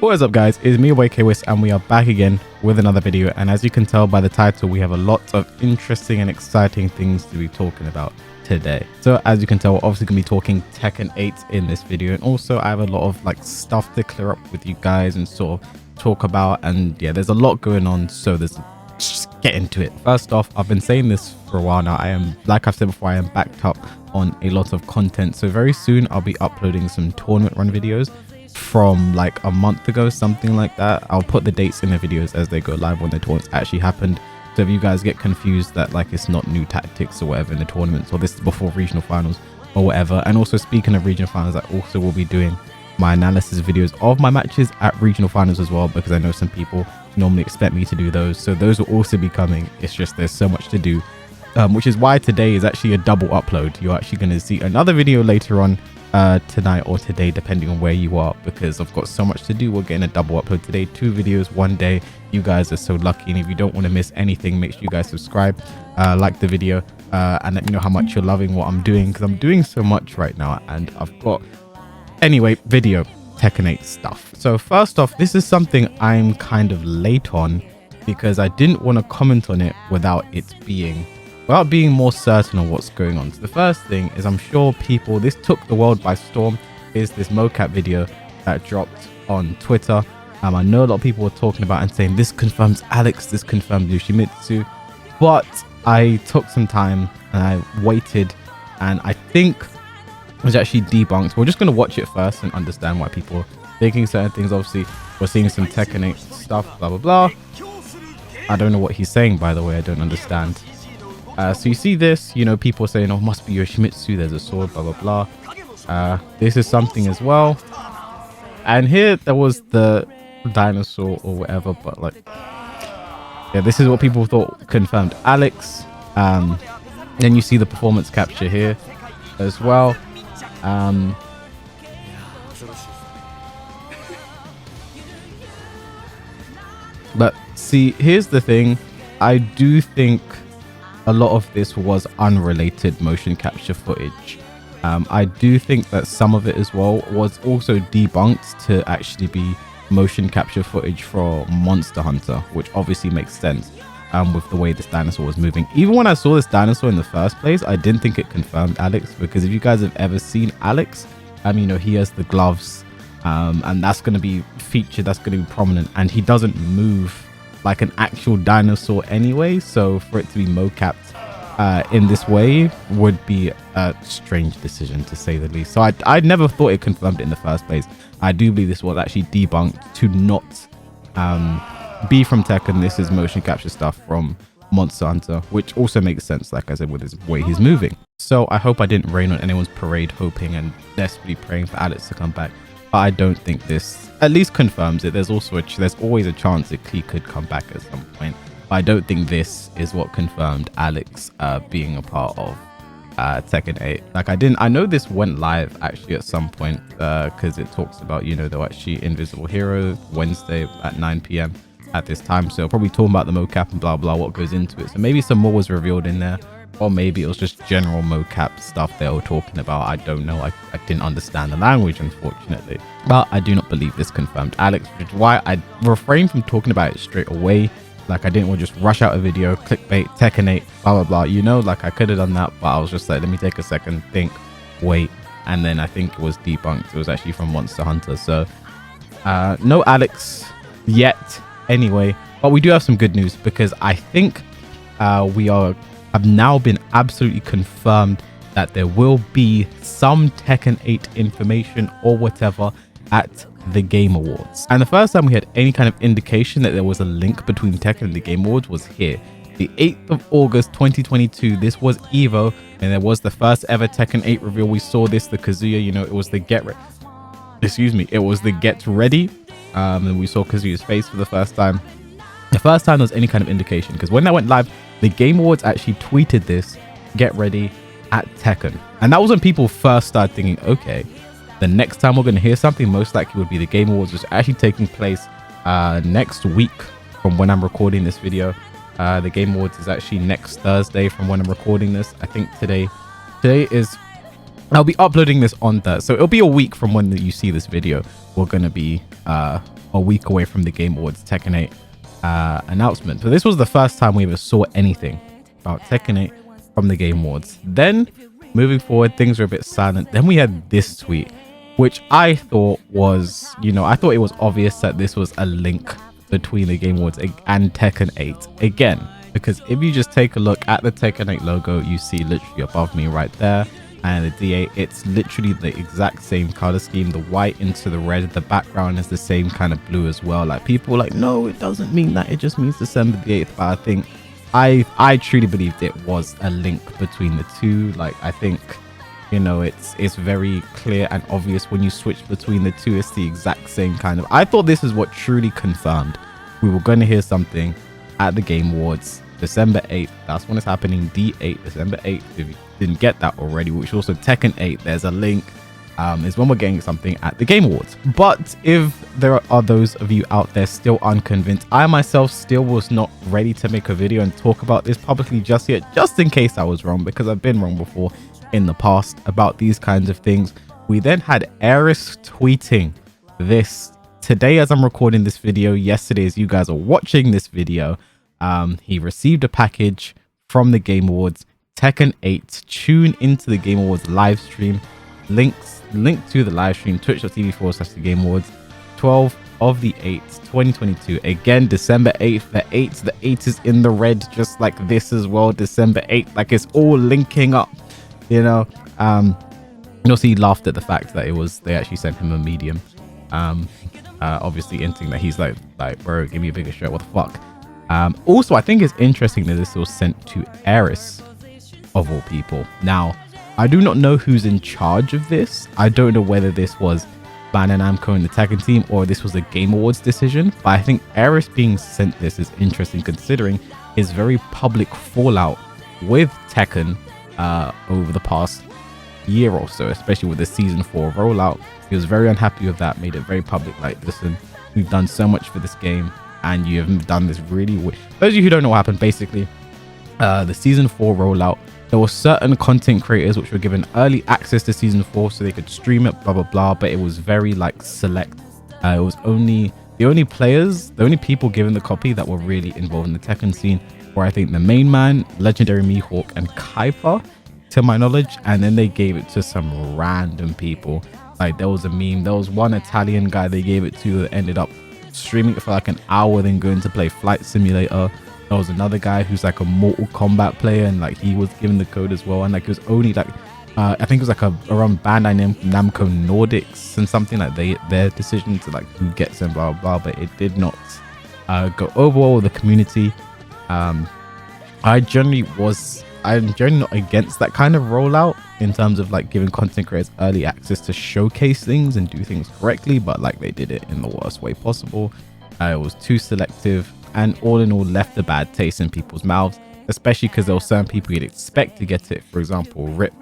What is up, guys? It's me, Wis, and we are back again with another video. And as you can tell by the title, we have a lot of interesting and exciting things to be talking about today. So as you can tell, we're obviously gonna be talking Tekken 8 in this video, and also I have a lot of stuff to clear up with you guys and sort of talk about. And yeah, there's a lot going on, so just get into it. First off, I've been saying this for a while now. I am, like I've said before, I am backed up on a lot of content, so very soon I'll be uploading some tournament run videos from like a month ago, something like that. I'll put the dates in the videos as they go live when the tournaments actually happened. So if you guys get confused that it's not new tactics or whatever in the tournaments, or this is before regional finals or whatever. And also, speaking of regional finals, I also will be doing my analysis videos of my matches at regional finals as well, because I know some people normally expect me to do those, so those will also be coming. It's just there's so much to do, which is why today is actually a double upload. You're actually going to see another video later on tonight or today, depending on where you are, because I've got so much to do. We're getting a double upload today, 2 videos one day. You guys are so lucky, and if you don't want to miss anything, make sure you guys subscribe, like the video, and let me know how much you're loving what I'm doing, because I'm doing so much right now. And I've got, anyway, video Tekken 8 stuff. So first off, this is something I'm kind of late on because I didn't want to comment on it without being more certain on what's going on. So the first thing is, I'm sure people, this took the world by storm, is this mocap video that dropped on Twitter. I know a lot of people were talking about and saying this confirms Alex, this confirms Yoshimitsu, but I took some time and I waited, and I think it was actually debunked. We're just going to watch it first and understand why people are thinking certain things. Obviously, we're seeing some Tekken 8 stuff, blah blah blah. I don't know what he's saying, by the way. I don't understand. So you see this, people saying, oh, must be Yoshimitsu, there's a sword, blah blah blah. This is something as well, and here there was the dinosaur or whatever, but yeah, this is what people thought confirmed Alex. Then you see the performance capture here as well. But see, here's the thing, I do think a lot of this was unrelated motion capture footage. I do think that some of it as well was also debunked to actually be motion capture footage for Monster Hunter, which obviously makes sense with the way this dinosaur was moving. Even when I saw this dinosaur in the first place, I didn't think it confirmed Alex, because if you guys have ever seen Alex, he has the gloves, and that's going to be featured, that's going to be prominent, and he doesn't move like an actual dinosaur anyway, so for it to be mocapped in this way would be a strange decision, to say the least. So I never thought it confirmed it in the first place. I do believe this was actually debunked to not be from Tekken. This is motion capture stuff from Monster Hunter, which also makes sense, like I said, with his way he's moving. So I hope I didn't rain on anyone's parade, hoping and desperately praying for Alex to come back. But I don't think this at least confirms it. There's also there's always a chance that he could come back at some point, but I don't think this is what confirmed Alex being a part of Tekken 8. I know this went live actually at some point, because it talks about, they're actually Invisible Hero Wednesday at 9 p.m. at this time, so probably talking about the mocap and blah blah, what goes into it. So maybe some more was revealed in there, or maybe it was just general mocap stuff they were talking about. I don't know. I didn't understand the language, unfortunately. But I do not believe this confirmed Alex, which is why I refrained from talking about it straight away. I didn't want to just rush out a video, clickbait, Tekken 8, blah blah blah. I could have done that, but I was just like, let me take a second, think, wait, and then I think it was debunked. It was actually from Monster Hunter. So no Alex yet anyway, but we do have some good news, because I think have now been absolutely confirmed that there will be some Tekken 8 information or whatever at the Game Awards. And the first time we had any kind of indication that there was a link between Tekken and the Game Awards was here, the 8th of August 2022. This was Evo, and there was the first ever Tekken 8 reveal. We saw this, the Kazuya, it was the it was the get ready, and we saw Kazuya's face for the first time. The first time there was any kind of indication, because when that went live, the Game Awards actually tweeted this, get ready at Tekken. And that was when people first started thinking, okay, the next time we're going to hear something most likely would be the Game Awards, which is actually taking place next week from when I'm recording this video. The Game Awards is actually next Thursday from when I'm recording this. I think today is, I'll be uploading this on Thursday, so it'll be a week from when you see this video. We're going to be a week away from the Game Awards Tekken 8 announcement. So this was the first time we ever saw anything about Tekken 8 from the Game Awards. Then moving forward, things were a bit silent. Then we had this tweet, which I thought was, I thought it was obvious that this was a link between the Game Awards and Tekken 8 again, because if you just take a look at the Tekken 8 logo, you see literally above me right there, and the D8, it's literally the exact same color scheme, the white into the red, the background is the same kind of blue as well. Like, people were like, no, it doesn't mean that, it just means December the 8th. But I think I truly believed it was a link between the two. Like, I think, it's very clear and obvious when you switch between the two. It's the exact same kind of, I thought this is what truly confirmed we were going to hear something at the Game Awards December 8th. That's when it's happening, D8, December 8th. If you didn't get that already, which also Tekken 8, there's a link, is when we're getting something at the Game Awards. But if there are those of you out there still unconvinced, I myself still was not ready to make a video and talk about this publicly just yet, just in case I was wrong, because I've been wrong before in the past about these kinds of things. We then had Eris tweeting this today as I'm recording this video. Yesterday, as you guys are watching this video, he received a package from the Game Awards, Tekken 8. Tune into the Game Awards live stream. Link to the live stream, twitch.tv/the Game Awards, 12 of the 8th, 2022. Again, December 8th, the 8 is in the red, just like this as well. December 8th, like it's all linking up, also he laughed at the fact that they actually sent him a medium, obviously hinting that he's like bro, give me a bigger shirt, what the fuck. Also, I think it's interesting that this was sent to Eris of all people. Now, I do not know who's in charge of this. I don't know whether this was Bandai Namco and the Tekken team or this was a Game Awards decision, but I think Eris being sent this is interesting considering his very public fallout with Tekken over the past year or so, especially with the season 4 rollout. He was very unhappy with that, made it very public, like, listen, we've done so much for this game and you haven't done this really. Those of you who don't know what happened, basically, the season 4 rollout, there were certain content creators which were given early access to season 4 so they could stream it, blah blah blah, but it was very like select. It was only the only people given the copy that were really involved in the Tekken scene were, I think, the main man, Legendary Mihawk, and Kaipa, to my knowledge. And then they gave it to some random people. Like, there was a meme, there was one Italian guy they gave it to that ended up streaming it for like an hour, then going to play Flight Simulator. There was another guy who's like a Mortal Kombat player, and like he was given the code as well. And like it was only like I think it was like around Bandai Namco Nordics and something like their decision to like who gets and blah blah blah. But it did not go over well with the community. I'm generally not against that kind of rollout in terms of like giving content creators early access to showcase things and do things correctly, but like they did it in the worst way possible. It was too selective, and all in all left a bad taste in people's mouths, especially because there were certain people you'd expect to get it. For example, Rip,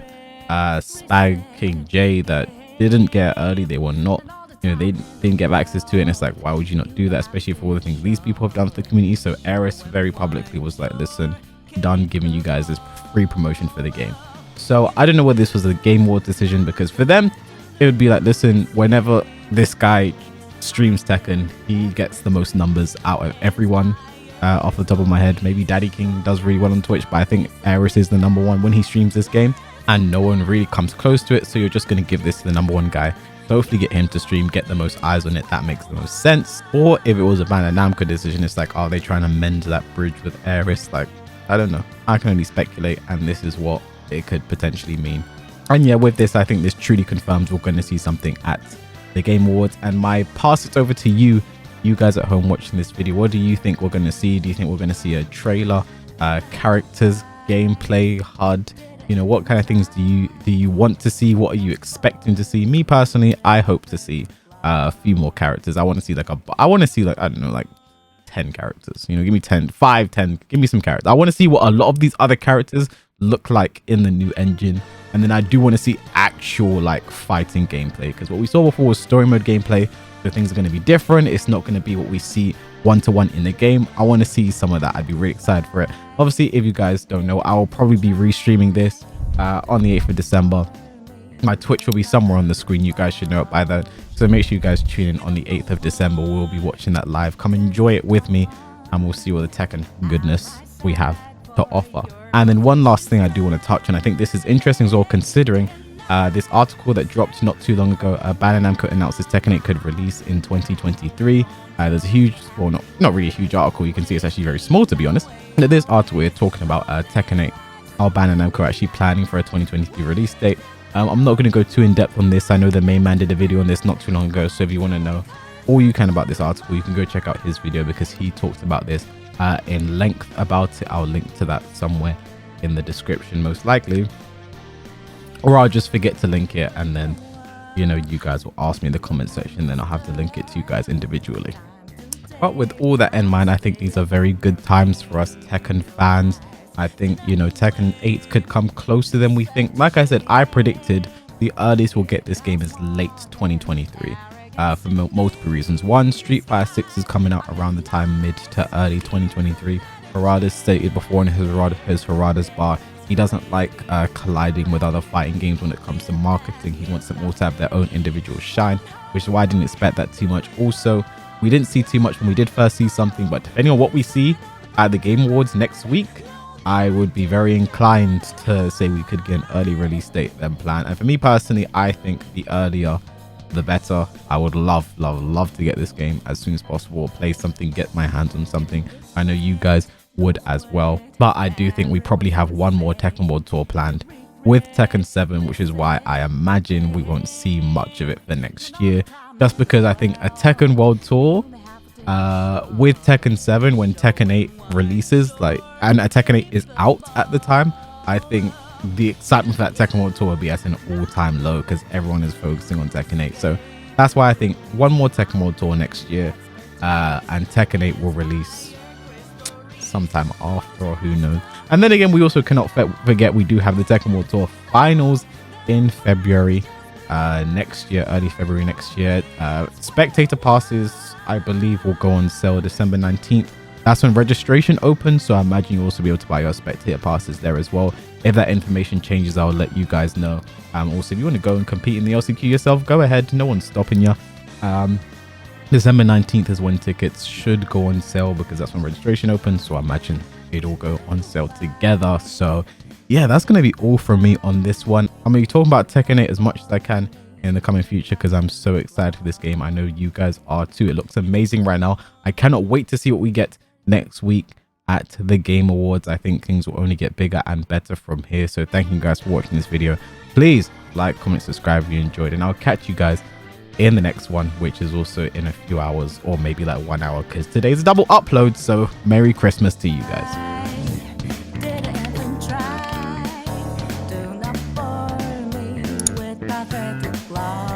Spag King J, that didn't get early. They were not, they didn't get access to it, and it's like, why would you not do that, especially for all the things these people have done for the community? So Eris very publicly was like, listen, done giving you guys this free promotion for the game. So I don't know whether this was a Game Awards decision, because for them it would be like, listen, whenever this guy streams Tekken, he gets the most numbers out of everyone. Off the top of my head, maybe Daddy King does really well on Twitch, but I think Eris is the number one when he streams this game, and no one really comes close to it. So you're just going to give this to the number one guy, hopefully get him to stream, get the most eyes on it. That makes the most sense. Or if it was a Bandai Namco decision, it's like, are they trying to mend that bridge with Eris? Like, I don't know, I can only speculate, and this is what it could potentially mean. And yeah, with this, I think this truly confirms we're going to see something at the Game Awards. And my pass it over to you guys at home watching this video. What do you think we're going to see? Do you think we're going to see a trailer, characters, gameplay, HUD? What kind of things do you want to see? What are you expecting to see? Me personally, I hope to see a few more characters. I want to see like I don't know, like 10 characters. Give me 10, 5, 10. Give me some characters. I want to see what a lot of these other characters look like in the new engine. And then I do want to see actual like fighting gameplay, because what we saw before was story mode gameplay. So things are going to be different. It's not going to be what we see one-to-one in the game. I want to see some of that. I'd be really excited for it. Obviously, if you guys don't know, I will probably be restreaming this on the 8th of December. My Twitch will be somewhere on the screen. You guys should know it by then. So make sure you guys tune in on the 8th of December. We'll be watching that live. Come enjoy it with me, and we'll see what the Tekken goodness we have to offer. And then one last thing I do want to touch on, I think this is interesting as well, considering this article that dropped not too long ago. Bandai Namco announces Tekken 8 could release in 2023. There's a huge, well, not really a huge article. You can see it's actually very small, to be honest. But this article we're talking about Tekken 8, how Bandai Namco are actually planning for a 2023 release date. I'm not going to go too in depth on this. I know the main man did a video on this not too long ago. So if you want to know all you can about this article, you can go check out his video, because he talked about this in length about it. I'll link to that somewhere in the description, most likely, or I'll just forget to link it, and then you guys will ask me in the comment section, then I'll have to link it to you guys individually. But with all that in mind, I think these are very good times for us Tekken fans. I think Tekken 8 could come closer than we think. Like I said, I predicted the earliest we'll get this game is late 2023 for multiple reasons. One, Street Fighter 6 is coming out around the time mid to early 2023. Harada stated before in his Harada's bar, he doesn't like colliding with other fighting games when it comes to marketing. He wants them all to have their own individual shine, which is why I didn't expect that too much. Also, we didn't see too much when we did first see something, but depending on what we see at the Game Awards next week, I would be very inclined to say we could get an early release date than planned. And for me personally, I think the earlier the better. I would love to get this game as soon as possible, play something, get my hands on something. I know you guys would as well, but I do think we probably have one more Tekken World Tour planned with Tekken 7, which is why I imagine we won't see much of it for next year, just because I think a Tekken World Tour with Tekken 7, when Tekken 8 releases, and Tekken 8 is out at the time, I think the excitement for that Tekken World Tour will be at an all-time low, because everyone is focusing on Tekken 8. So that's why I think one more Tekken World Tour next year, and Tekken 8 will release sometime after, or who knows. And then again, we also cannot forget we do have the Tekken World Tour finals in February next year, early February next year. Spectator passes, I believe, will go on sale December 19th. That's when registration opens, so I imagine you'll also be able to buy your spectator passes there as well. If that information changes, I'll let you guys know. Also, if you want to go and compete in the LCQ yourself, go ahead, no one's stopping you. December 19th is when tickets should go on sale, because that's when registration opens, so I imagine it'll go on sale together. So yeah, that's going to be all from me on this one. I'm going to be talking about Tekken 8 as much as I can in the coming future, because I'm so excited for this game. I know you guys are too. It looks amazing right now. I cannot wait to see what we get next week at the Game Awards. I think things will only get bigger and better from here. So thank you guys for watching this video. Please like, comment, subscribe if you enjoyed, and I'll catch you guys in the next one, which is also in a few hours, or maybe like 1 hour, because today's a double upload. So Merry Christmas to you guys. Do not bore me with pathetic lies.